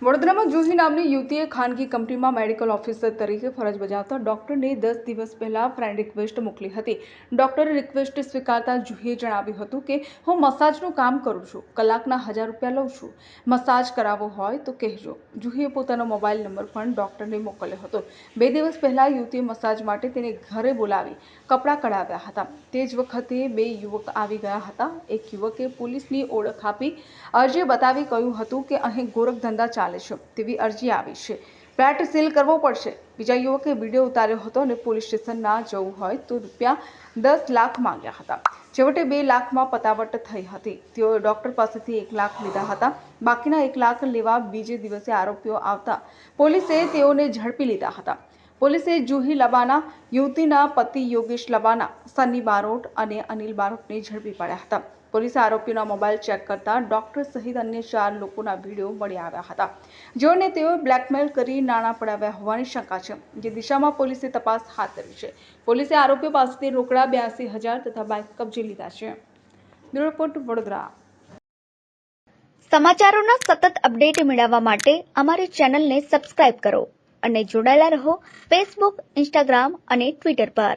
વડોદરામાં જુહી નામની યુવતીએ ખાનગી કંપનીમાં મેડિકલ ઓફિસર તરીકે ફરજ બજાવતા ડોક્ટરને 10 દિવસ પહેલા ફ્રેન્ડ રિક્વેસ્ટ મોકલી હતી। ડોક્ટરે રિક્વેસ્ટ સ્વીકારતા જુહીએ જણાવ્યું હતું કે હું મસાજનું કામ કરું છું, કલાકના 1000 રૂપિયા લઉં છું, મસાજ કરાવવો હોય તો કહેજો। જુહીએ પોતાનો મોબાઈલ નંબર પણ ડોક્ટરને મોકલ્યો હતો। 2 દિવસ પહેલા યુવતીએ મસાજ માટે તેને ઘરે બોલાવી કપડાં કઢાવ્યા હતા। તે જ વખતે 2 યુવક આવી ગયા હતા। એક યુવકે પોલીસની ઓળખ આપી અરજી બતાવી કહ્યું હતું કે અહીં ગોરખધંધા ચાલે તેવી અરજી આવી છે, ફ્લેટ સીલ કરવો પડશે। બીજા યુવકે વિડીયો ઉતાર્યો હતો અને પોલીસ સ્ટેશન ના જવું હોય તો રૂપિયા 10 લાખ માંગ્યા હતા। છેવટે 2 લાખમાં પતાવટ થઈ હતી। તેઓએ ડોક્ટર પાસેથી 1 લાખ લીધા હતા। બાકીના 1 લાખ લેવા બીજે દિવસે આરોપીઓ આવતા પોલીસે તેઓને ઝડપી લીધા હતા। પોલીસે જુહી લબાના, યુવતીના પતિ યોગેશ લબાના, સન્ની બારોટ અને અનિલ બારોટને ઝડપી પાડ્યા હતા। પોલીસે આરોપીઓના મોબાઈલ ચેક કરતા ડોક્ટર સહિત અન્ય 4 લોકોના વિડીયો મળી આવ્યા હતા, જેઓને તેઓએ બ્લેકમેલ કરી નાણાં પડાવ્યા હોવાની શંકા છે, જે દિશામાં પોલીસે તપાસ હાથ ધરી છે। પોલીસે આરોપીઓ પાસેથી રોકડા 82,000 તથા બાઇક કબજે લીધા છે। Bureau report Vadodara. સમાચારોના સતત અપડેટ મેળવવા માટે અમારી ચેનલને સબસ્ક્રાઇબ કરો અને જોડાયેલા રહો ફેસબુક, ઇન્સ્ટાગ્રામ અને ટ્વિટર પર।